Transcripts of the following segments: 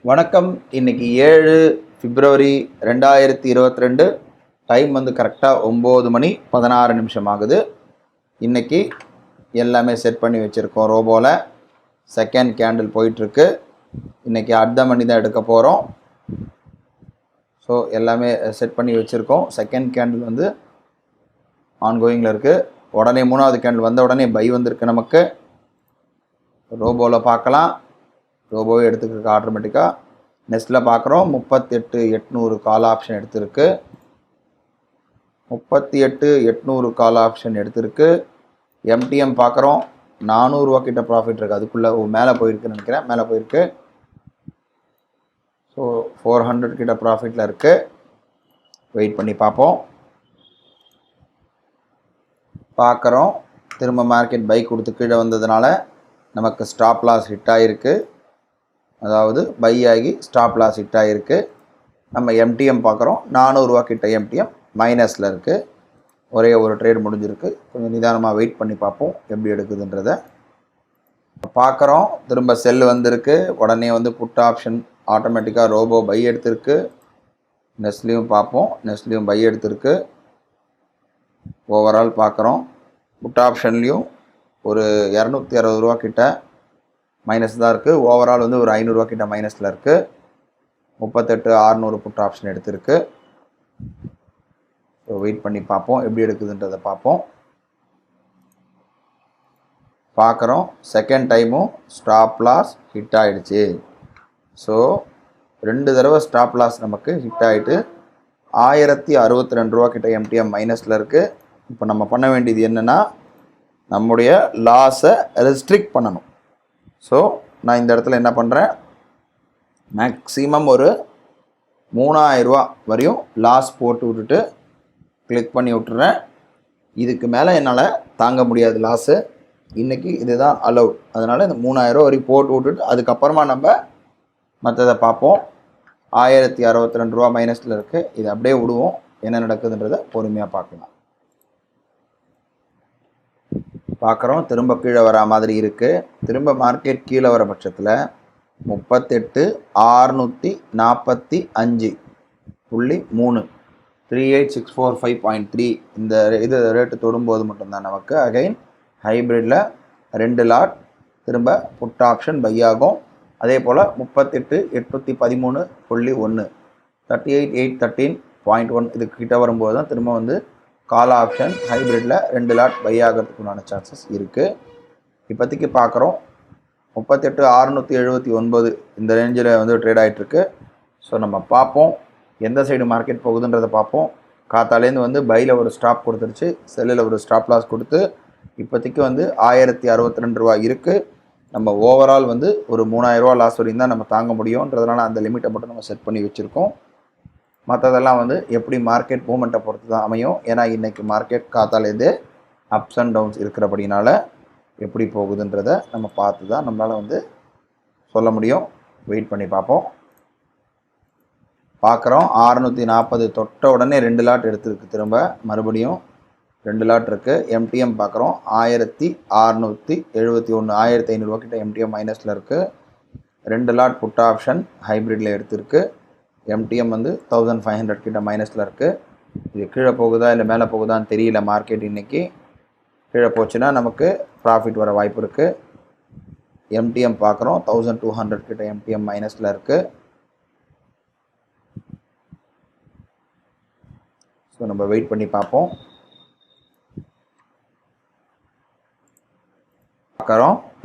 வணக்கம். இன்னைக்கு 7 பிப்ரவரி 2022. டைம் வந்து கரெக்டாக 9 மணி 16 நிமிஷம் ஆகுது. இன்னைக்கு எல்லாமே செட் பண்ணி வச்சுருக்கோம். ரோபோவில் செகண்ட் கேண்டில் போயிட்டுருக்கு. இன்றைக்கி அடுத்த மணி தான் எடுக்க போகிறோம். ஸோ எல்லாமே செட் பண்ணி வச்சுருக்கோம். செகண்ட் கேண்டில் வந்து ஆன்கோயிங்கில் இருக்குது. உடனே மூணாவது கேண்டில் வந்த உடனே பை வந்திருக்கு. நமக்கு ரோபோவில் பார்க்கலாம். ரோபோவே எடுத்துக்கிட்டு ஆட்டோமேட்டிக்காக. நெஸ்ட்டில் பார்க்குறோம் 38,800 கால் ஆப்ஷன் எடுத்திருக்கு. 38,800 கால் ஆப்ஷன் எடுத்திருக்கு. எம்டிஎம் பார்க்குறோம் 400 ரூபா கிட்ட ப்ராஃபிட் இருக்குது. அதுக்குள்ளே மேலே போயிருக்குன்னு நினைக்கிறேன். மேலே போயிருக்கு. ஸோ 400 கிட்ட ப்ராஃபிட்டில் இருக்குது. வெயிட் பண்ணி பார்க்குறோம். திரும்ப மார்க்கெட் பை கொடுத்து கீழே வந்ததுனால நமக்கு ஸ்டாப் லாஸ் ஹிட் ஆகிருக்கு. அதாவது பை ஆகி ஸ்டாப் லாஸ் ஹிட் ஆகிருக்கு. நம்ம எம்டிஎம் பார்க்குறோம் 400 ரூபா கிட்ட எம்டிஎம் மைனஸில் இருக்குது. ஒரே ஒரு ட்ரேட் முடிஞ்சிருக்கு. கொஞ்சம் நிதானமாக வெயிட் பண்ணி பார்ப்போம் எப்படி எடுக்குதுன்றதை பார்க்குறோம். திரும்ப செல் வந்திருக்கு. உடனே வந்து புட் ஆப்ஷன் ஆட்டோமேட்டிக்காக ரோபோ பை எடுத்திருக்கு. நெஸ்ட்லேயும் பார்ப்போம். நெஸ்ட்லேயும் பை எடுத்திருக்கு. ஓவரால் பார்க்குறோம். புட் ஆப்ஷன்லேயும் ஒரு 260 ரூபா கிட்ட மைனஸ் தான் இருக்குது. ஓவரால் வந்து ஒரு 500 ரூபா கிட்ட மைனஸில் இருக்குது. 38,600 புட் ஆப்ஷன் எடுத்திருக்கு. ஸோ வெயிட் பண்ணி பார்ப்போம் எப்படி எடுக்குதுன்றதை பார்க்குறோம். செகண்ட் டைமும் ஸ்டாப் லாஸ் ஹிட் ஆகிடுச்சு. ஸோ 2 தடவை ஸ்டாப் லாஸ் நமக்கு ஹிட் ஆகிட்டு 1062 ரூபா கிட்ட எம்டிஎம் மைனஸில் இருக்குது. இப்போ நம்ம பண்ண வேண்டியது என்னென்னா நம்முடைய லாஸை ரெஸ்ட்ரிக்ட் பண்ணணும். ஸோ நான் இந்த இடத்துல என்ன பண்ணுறேன், மேக்ஸிமம் ஒரு 3000 ரூபா வரையும் லாஸ் போட்டு விட்டுட்டு கிளிக் பண்ணி விட்டுறேன். இதுக்கு மேலே என்னால் தாங்க முடியாது லாஸு. இன்றைக்கி இதுதான் அலவுட். அதனால் இந்த 3000 ரூபா வரையும் போட்டு விட்டுட்டு அதுக்கப்புறமா நம்ம மற்றதை பார்ப்போம். 1062 ரூபா மைனஸில் இருக்குது. இது அப்படியே விடுவோம். என்ன நடக்குதுன்றதை பொறுமையாக பார்க்குறோம். திரும்ப கீழே வர மாதிரி இருக்குது. திரும்ப மார்க்கெட் கீழே வர பட்சத்தில் 38,645.3 38,645.3 இந்த இது ரேட்டு தொடும்போது மட்டும்தான் நமக்கு அகைன் ஹைப்ரிட்டில் 2 லாட் திரும்ப புட் ஆப்ஷன் பை ஆகும். அதே போல் 38,813.1 38,813.1 இதுக்கு கிட்ட வரும்போது தான் திரும்ப வந்து கால் ஆப்ஷன் ஹைப்ரிட்டில் 2 லாட் பை ஆகிறதுக்குண்டான சான்சஸ் இருக்குது. இப்போதைக்கு பார்க்குறோம் 38,679 இந்த ரேஞ்சில் வந்து ட்ரேட் ஆகிட்டுருக்கு. ஸோ நம்ம பார்ப்போம் எந்த சைடு மார்க்கெட் போகுதுன்றதை பார்ப்போம். காத்தாலேருந்து வந்து பையில் ஒரு ஸ்டாப் கொடுத்துருச்சு, செல்லில் ஒரு ஸ்டாப் லாஸ் கொடுத்து இப்போதைக்கு வந்து 1062 ரூபா இருக்குது. நம்ம ஓவரால் வந்து ஒரு 3000 ரூபா லாஸ் வரையும் தான் நம்ம தாங்க முடியும்ன்றதுனால அந்த லிமிட்டை மட்டும் நம்ம செட் பண்ணி வச்சுருக்கோம். மற்றதெல்லாம் வந்து எப்படி மார்க்கெட் மூமெண்ட்டை பொறுத்து தான் அமையும். ஏன்னா இன்றைக்கி மார்க்கெட் காத்தாலேருந்து அப்ஸ் அண்ட் டவுன்ஸ் இருக்கிறபடினால எப்படி போகுதுன்றதை நம்ம பார்த்து தான் நம்மளால் வந்து சொல்ல முடியும். வெயிட் பண்ணி பார்க்குறோம். 640 தொட்ட உடனே 2 லாட் எடுத்துருக்கு. திரும்ப மறுபடியும் 2 லாட் இருக்குது. எம்டிஎம் பார்க்குறோம் 1671 1500 ரூபா கிட்ட எம்டிஎம் மைனஸில் இருக்குது. 2 லாட் புட் ஆப்ஷன் ஹைப்ரிட்டில் எடுத்திருக்கு. எம்டிஎம் வந்து 1500 கிட்ட மைனஸில் இருக்குது. இது கீழே போகுதா இல்லை மேலே போகுதான்னு தெரியல. மார்க்கெட் இன்றைக்கி கீழே போச்சுன்னா நமக்கு ப்ராஃபிட் வர வாய்ப்பு இருக்குது. எம்டிஎம் பார்க்குறோம் 1200 கிட்ட எம்டிஎம் மைனஸில் இருக்குது. ஸோ நம்ம வெயிட் பண்ணி பார்க்குறோம்.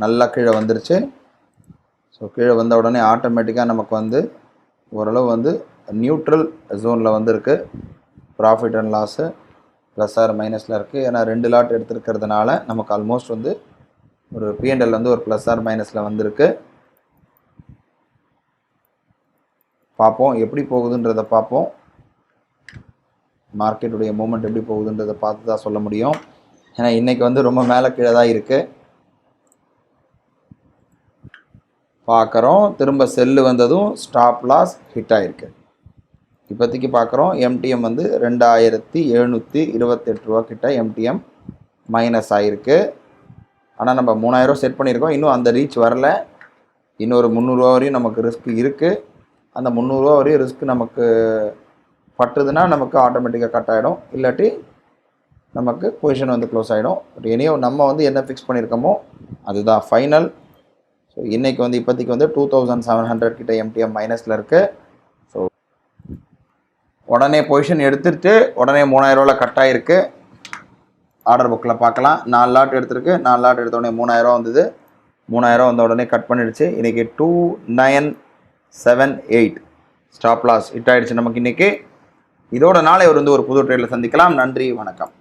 நல்லா கீழே வந்துருச்சு. ஸோ கீழே வந்த உடனே ஆட்டோமேட்டிக்காக நமக்கு வந்து ஓரளவு வந்து நியூட்ரல் ஜோனில் வந்துருக்கு. Profit and loss plus or மைனஸில் இருக்குது. ஏன்னா 2 லாட் எடுத்துருக்கிறதுனால நமக்கு ஆல்மோஸ்ட் வந்து ஒரு பிஎன்எல் வந்து ஒரு ப்ளஸ் ஆர் மைனஸில் வந்திருக்கு. பார்ப்போம் எப்படி போகுதுன்றதை பார்ப்போம். மார்க்கெட்டுடைய மூமெண்ட் எப்படி போகுதுன்றதை பார்த்து தான் சொல்ல முடியும். ஏன்னா இன்றைக்கி வந்து ரொம்ப மேலே கீழே தான் இருக்குது. பார்க்குறோம். திரும்ப செல்லு வந்ததும் ஸ்டாப் லாஸ் ஹிட் ஆகிருக்கு. இப்போதைக்கு பார்க்குறோம் எம்டிஎம் வந்து 2728 ரூபா கிட்ட எம்டிஎம் மைனஸ் ஆகிருக்கு. ஆனால் நம்ம 3000 செட் பண்ணியிருக்கோம். இன்னும் அந்த ரீச் வரல. இன்னொரு 300 வரையும் நமக்கு ரிஸ்க் இருக்குது. அந்த 300 வரையும் ரிஸ்க் நமக்கு பட்டுதுன்னா நமக்கு ஆட்டோமேட்டிக்காக கட் ஆகிடும், இல்லாட்டி நமக்கு பொசிஷன் வந்து க்ளோஸ் ஆகிடும். பட் இனியோ நம்ம வந்து என்ன ஃபிக்ஸ் பண்ணியிருக்கோமோ அதுதான் ஃபைனல். ஸோ இன்றைக்கி வந்து இப்போதைக்கு வந்து 2700 கிட்ட எம்டிஎம் மைனஸில் இருக்குது. ஸோ உடனே பொசிஷன் எடுத்துகிட்டு உடனே 3000 கட் ஆகிருக்கு. ஆர்டர் புக்கில் பார்க்கலாம். 4 லாட் எடுத்திருக்கு. 4 லாட் எடுத்த உடனே 3000 வந்தது. 3000 வந்த உடனே கட் பண்ணிடுச்சு. இன்றைக்கி 2978 ஸ்டாப் லாஸ் ஹிட் ஆகிடுச்சு நமக்கு இன்றைக்கி. இதோட நாளை வந்து ஒரு புது ட்ரேடில் சந்திக்கலாம். நன்றி, வணக்கம்.